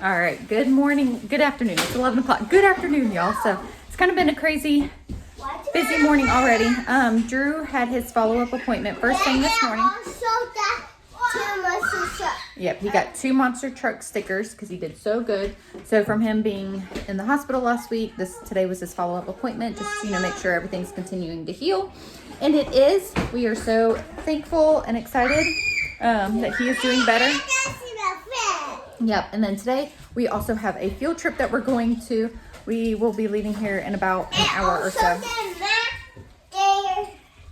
All right, good morning, good afternoon. It's 11 o'clock. Good afternoon, y'all. So it's kind of been a crazy, busy morning already. Drew had his follow-up appointment first thing this morning. Yep, he got 2 monster truck stickers because he did so good. So from him being in the hospital last week, today was his follow-up appointment, just to, make sure everything's continuing to heal. And it is. We are so thankful and excited that he is doing better. Yep, and then today we also have a field trip that we're going to. We will be leaving here in about an hour or so.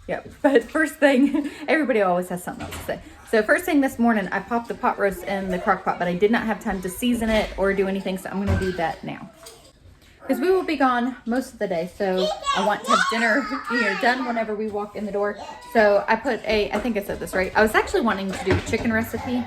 Yep, but first thing, everybody always has something else to say. So first thing this morning, I popped the pot roast in the crock pot, but I did not have time to season it or do anything, so I'm going to do that now. Because we will be gone most of the day, so I want to have dinner done whenever we walk in the door. So I put I think I said this right. I was actually wanting to do a chicken recipe,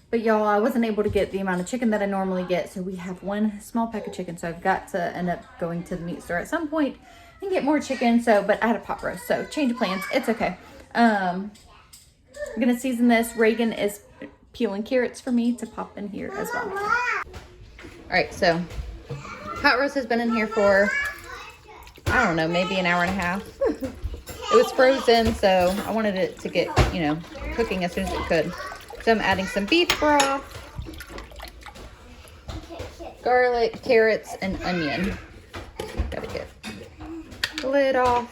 but y'all, I wasn't able to get the amount of chicken that I normally get, so we have one small pack of chicken, so I've got to end up going to the meat store at some point and get more chicken. So, but I had a pot roast, so change of plans. It's okay. I'm gonna season this. Reagan is peeling carrots for me to pop in here as well. All right, so pot roast has been in here for, I don't know, maybe an hour and a half. It was frozen, so I wanted it to get, cooking as soon as it could. So I'm adding some beef broth, garlic, carrots, and onion. Gotta get the lid off.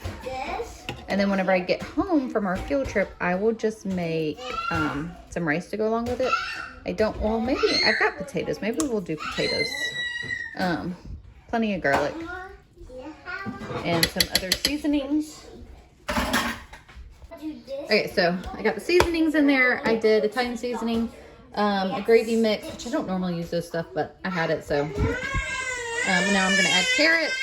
And then whenever I get home from our field trip, I will just make some rice to go along with it. Maybe I've got potatoes. Maybe we'll do potatoes. Plenty of garlic. And some other seasonings. Okay, so I got the seasonings in there. I did Italian seasoning, a gravy mix, which I don't normally use this stuff, but I had it, so. Now I'm gonna add carrots.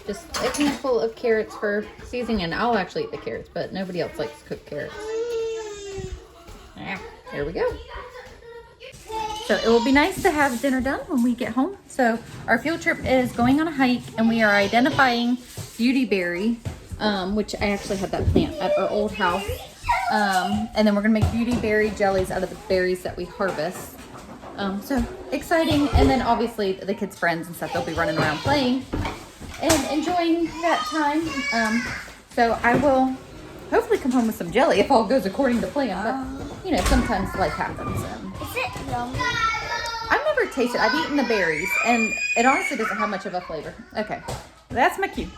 Just a handful of carrots for seasoning, and I'll actually eat the carrots, but nobody else likes cooked carrots. There we go. So it will be nice to have dinner done when we get home. So our field trip is going on a hike, and we are identifying beauty berry, which I actually had that plant at our old house. And then we're gonna make beauty berry jellies out of the berries that we harvest. So exciting. And then obviously the kids' friends and stuff, they'll be running around playing and enjoying that time. So I will hopefully come home with some jelly if all goes according to plan, but sometimes life happens. Is it yummy? I've never tasted it. I've eaten the berries, and it honestly doesn't have much of a flavor. Okay, that's my cue.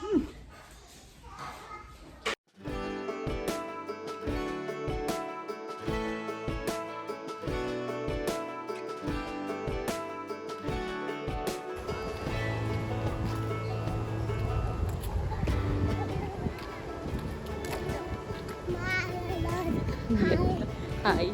Hi.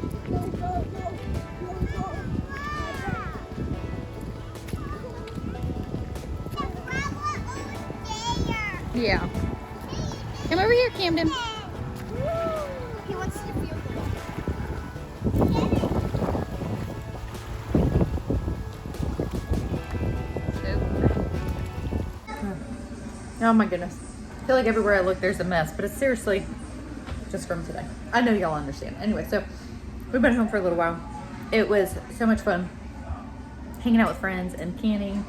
Yeah. Come over here, Camden. He wants to feel Oh my goodness. I feel like everywhere I look there's a mess, but it's seriously just from today. I know y'all understand. Anyway, so we've been home for a little while. It was so much fun hanging out with friends and canning.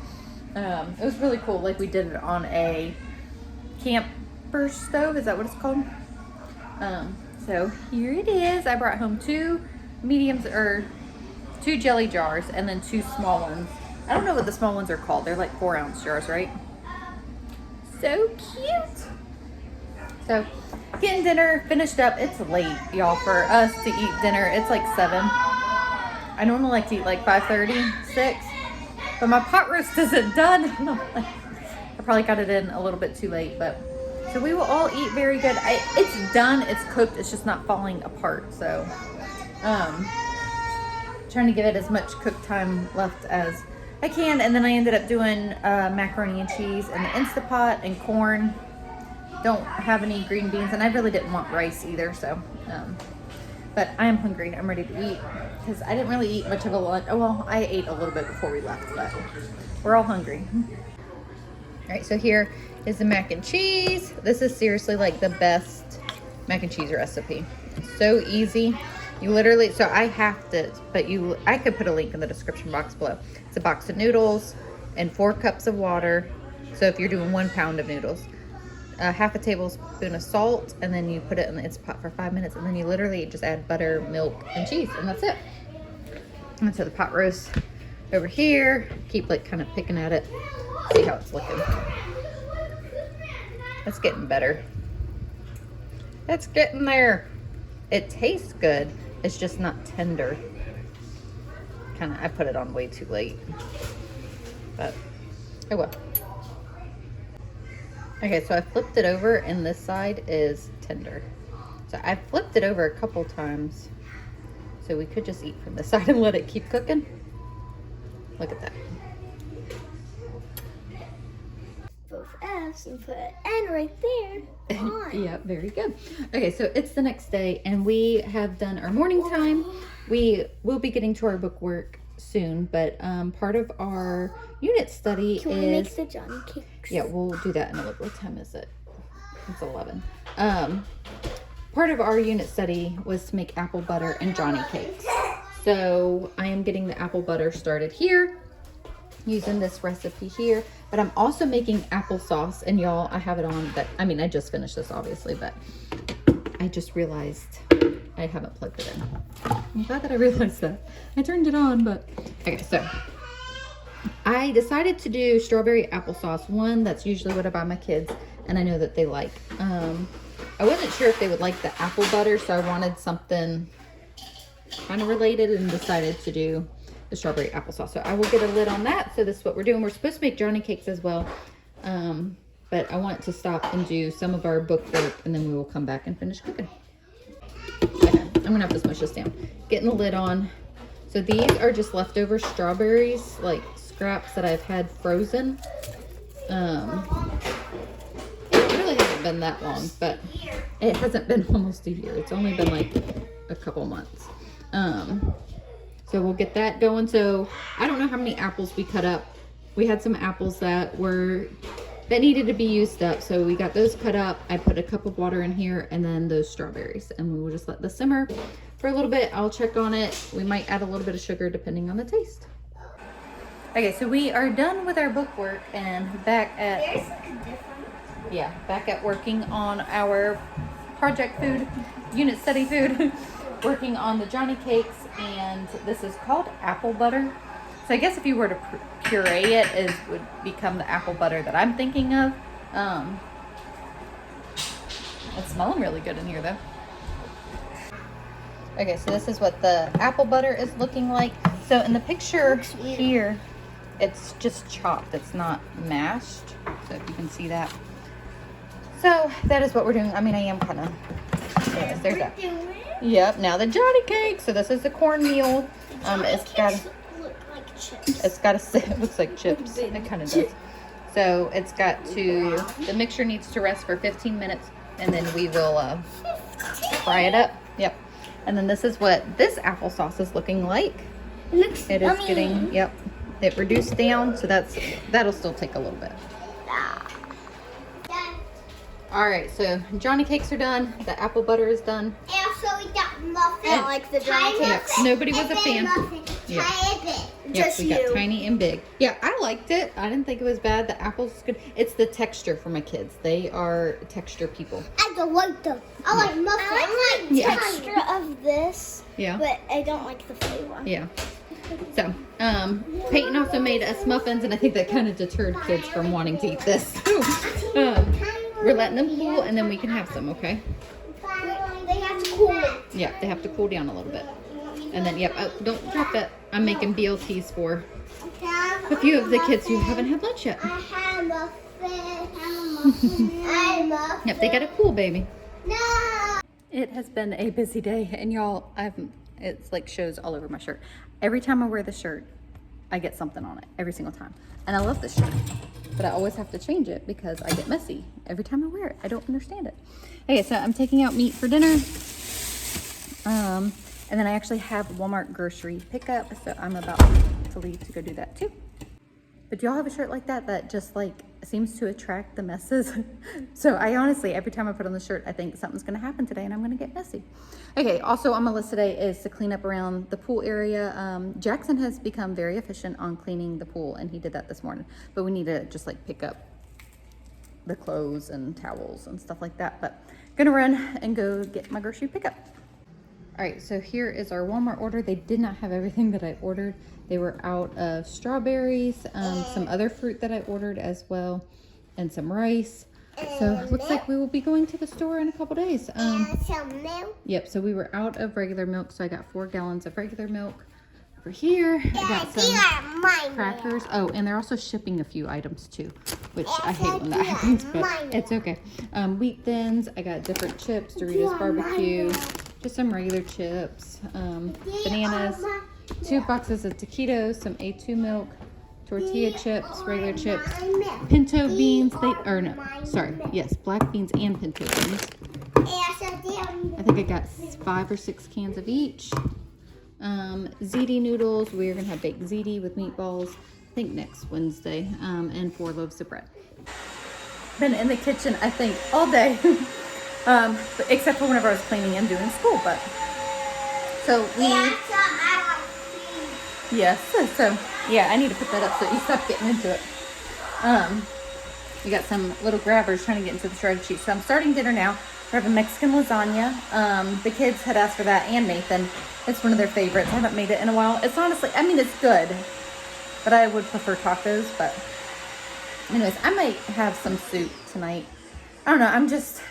It was really cool. Like, we did it on a camper stove. Is that what it's called? So here it is. I brought home 2 jelly jars and then 2 small ones. I don't know what the small ones are called. They're like 4-ounce jars, right? So cute. So getting dinner finished up. It's late, y'all, for us to eat dinner. It's like 7. I normally like to eat like 5:30, 6. But my pot roast isn't done. I probably got it in a little bit too late, but so we will all eat very good. It's done, it's cooked, it's just not falling apart. So trying to give it as much cook time left as I can. And then I ended up doing macaroni and cheese in the Instapot and corn. Don't have any green beans, and I really didn't want rice either, so but I am hungry. I'm ready to eat because I didn't really eat much of a lunch. Oh well, I ate a little bit before we left, but we're all hungry. All right, so here is the mac and cheese. This is seriously like the best mac and cheese recipe. It's so easy. You literally, so I have to, but I could put a link in the description box below. It's a box of noodles and 4 cups of water. So if you're doing 1 pound of noodles, half a tablespoon of salt, and then you put it in the Instant Pot for 5 minutes, and then you literally just add butter, milk, and cheese, and that's it. And so the pot roast over here, keep like kind of picking at it, see how it's looking. It's getting better. It's getting there. It tastes good. It's just not tender. I put it on way too late. But, oh well. Okay, so I flipped it over and this side is tender. So I flipped it over a couple times. So we could just eat from this side and let it keep cooking. Look at that. Both F's and put an N right there. Yeah, very good. Okay, so it's the next day and we have done our morning time. We will be getting to our book work soon, but part of our unit study Can we make the Johnny cakes? Yeah, we'll do that in a little. What time is it? It's 11. Part of our unit study was to make apple butter and Johnny cakes. So I am getting the apple butter started here using this recipe here, but I'm also making applesauce, and y'all, I have it on that. I mean, I just finished this obviously, but I just realized I haven't plugged it in. I'm glad that I realized that. I turned it on, but okay, so I decided to do strawberry applesauce. One, that's usually what I buy my kids, and I know that they like. I wasn't sure if they would like the apple butter, so I wanted something kind of related and decided to do the strawberry applesauce. So I will get a lid on that. So this is what we're doing. We're supposed to make Johnny cakes as well. But I want to stop and do some of our book work, and then we will come back and finish cooking. Okay, I'm gonna have to smush this down. Getting the lid on. So these are just leftover strawberries, like scraps that I've had frozen. It really hasn't been that long, but it hasn't been almost a year. It's only been like a couple months. So we'll get that going. So I don't know how many apples we cut up. We had some apples that needed to be used up. So we got those cut up. I put a cup of water in here and then those strawberries, and we will just let this simmer for a little bit. I'll check on it. We might add a little bit of sugar depending on the taste. Okay, so we are done with our book work and back at, There's like a difference. yeah, back at working on our project food, unit study food, working on the Johnny cakes, and this is called apple butter. So I guess if you were to puree it, it would become the apple butter that I'm thinking of. It's smelling really good in here though. Okay, so this is what the apple butter is looking like. So in the picture here, it's just chopped. It's not mashed. So if you can see that. So that is what we're doing. I mean, I am kind of, there's that. Yep, now the Johnny cake. So this is the cornmeal. It's got, Look like chips. it's got a, it looks like chips. It kind of does. So it's got to, the mixture needs to rest for 15 minutes, and then we will fry it up. Yep. And then this is what this applesauce is looking like. It looks It is getting, yep, it reduced down, so that'll still take a little bit. All right, so Johnny cakes are done. The apple butter is done. And also we got muffin, like the Johnny cakes. Yeah, nobody was a fan. Yeah. Tiny bit. Yep, Just we you. got tiny and big. Yeah, I liked it. I didn't think it was bad. The apples good. It's the texture for my kids. They are texture people. I don't like them. I like muffin. I like the Yeah. texture of this. Yeah. But I don't like the flavor. Yeah. So, Payton also made us muffins, and I think that kind of deterred kids from wanting to eat this. We're letting them cool, and then we can have some, okay? They have to cool. Yeah, they have to cool down a little bit. And then, yep, oh, don't drop that. I'm making BLTs for a few of the kids who haven't had lunch yet. I had a muffin. I had a muffin. Yep, they got to cool, baby. No. It has been a busy day, and y'all, it's like shows all over my shirt. Every time I wear the shirt, I get something on it, every single time. And I love this shirt, but I always have to change it because I get messy every time I wear it. I don't understand it. Okay, so I'm taking out meat for dinner. And then I actually have Walmart grocery pickup, so I'm about to leave to go do that too. But do y'all have a shirt like that just like seems to attract the messes. So I honestly, every time I put on the shirt, I think something's gonna happen today and I'm gonna get messy. Okay, also on my list today is to clean up around the pool area. Jackson has become very efficient on cleaning the pool, and he did that this morning, but we need to just like pick up the clothes and towels and stuff like that. But I'm gonna run and go get my grocery pickup. All right, so here is our Walmart order. They did not have everything that I ordered. They were out of strawberries, some other fruit that I ordered as well, and some rice. So it looks like we will be going to the store in a couple days. Some milk. Yep, so we were out of regular milk, so I got 4 gallons of regular milk. Over here, I got some crackers. Oh, and they're also shipping a few items too, which I hate when that happens, but it's okay. Wheat thins, I got different chips, Doritos barbecue, just some regular chips, bananas, 2 boxes of taquitos, some A2 milk, tortilla chips, regular chips, pinto beans, black beans and pinto beans. I think I got 5 or 6 cans of each. Ziti noodles, we're gonna have baked ziti with meatballs, I think next Wednesday, and 4 loaves of bread. Been in the kitchen, I think, all day, except for whenever I was cleaning and doing school, but, so yeah, I need to put that up so you stop getting into it. We got some little grabbers trying to get into the shredded cheese. So I'm starting dinner now. We're having Mexican lasagna. The kids had asked for that, and Nathan. It's one of their favorites. I haven't made it in a while. It's honestly, I mean, it's good, but I would prefer tacos. But anyways, I might have some soup tonight. I don't know. I'm just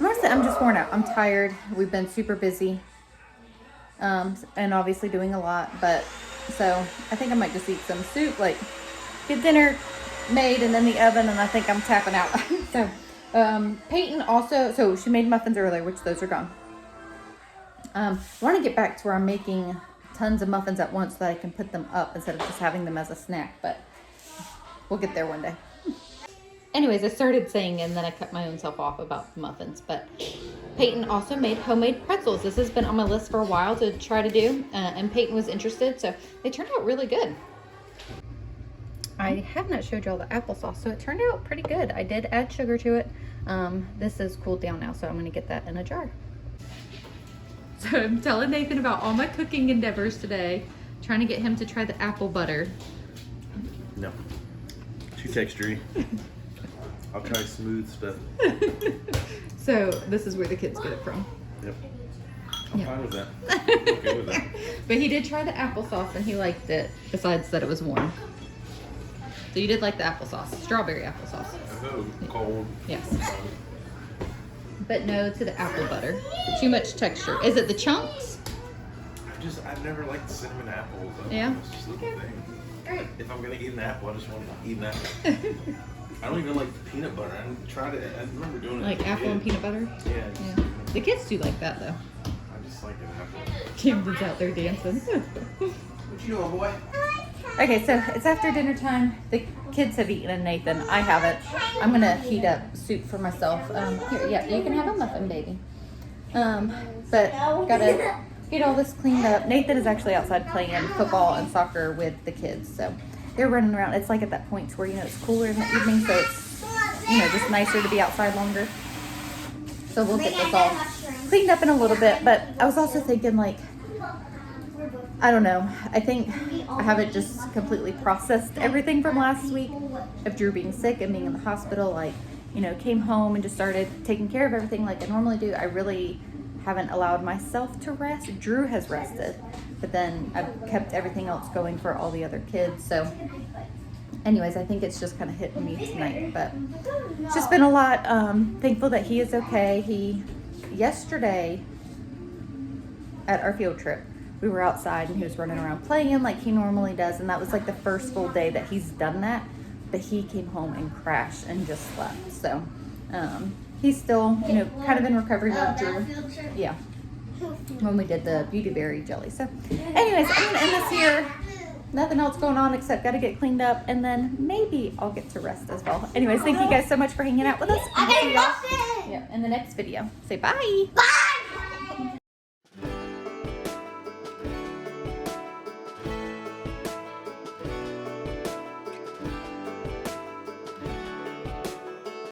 worn out. I'm tired. We've been super busy. And obviously doing a lot, but so I think I might just eat some soup, like get dinner made and in the oven, and I think I'm tapping out. So Payton also, so she made muffins earlier, which those are gone. I want to get back to where I'm making tons of muffins at once so that I can put them up instead of just having them as a snack, but we'll get there one day. Anyways, I started saying, and then I cut my own self off about the muffins, but Payton also made homemade pretzels. This has been on my list for a while to try to do, and Payton was interested, so they turned out really good. I have not showed y'all the applesauce, so it turned out pretty good. I did add sugar to it. This is cooled down now, so I'm gonna get that in a jar. So I'm telling Nathan about all my cooking endeavors today, trying to get him to try the apple butter. No, too textury. I'll try smooth stuff. So this is where the kids get it from. Yep. I'm fine with that. Okay with that. But he did try the applesauce and he liked it, besides that it was warm. So you did like the applesauce, strawberry applesauce. Oh, cold. Yes. But no to the apple butter. Too much texture. Is it the chunks? I've never liked cinnamon apples. Yeah. It's just a little thing. Great. If I'm gonna eat an apple, I just want to eat an apple. I don't even like the peanut butter. I remember doing it. Like apple and peanut butter? Yeah. Yeah. The kids do like that though. I just like an apple. Camden's out there dancing. What you doing, boy? Okay, so it's after dinner time. The kids have eaten and Nathan. I haven't. I'm gonna heat up soup for myself. Here, yeah, you can have a muffin, baby. But gotta get all this cleaned up. Nathan is actually outside playing football and soccer with the kids, so they're running around. It's like at that point where, you know, it's cooler in the evening, so it's, you know, just nicer to be outside longer. So we'll get this all cleaned up in a little bit. But I was also thinking, like, I don't know. I think I haven't just completely processed everything from last week of Drew being sick and being in the hospital. Like, you know, came home and just started taking care of everything like I normally do. I really haven't allowed myself to rest. Drew has rested, but then I've kept everything else going for all the other kids. So anyways, I think it's just kind of hitting me tonight, but it's just been a lot. Thankful that he is okay. Yesterday at our field trip, we were outside and he was running around playing like he normally does, and that was like the first full day that he's done that, but he came home and crashed and just slept. So he's still, you know, kind of in recovery mode. Drew, yeah, when we did the beauty berry jelly. So anyways, I'm gonna end this here. Nothing else going on except gotta get cleaned up, and then maybe I'll get to rest as well. Anyways, thank you guys so much for hanging out with us. And I'll see y'all in the next video. Say bye. Bye.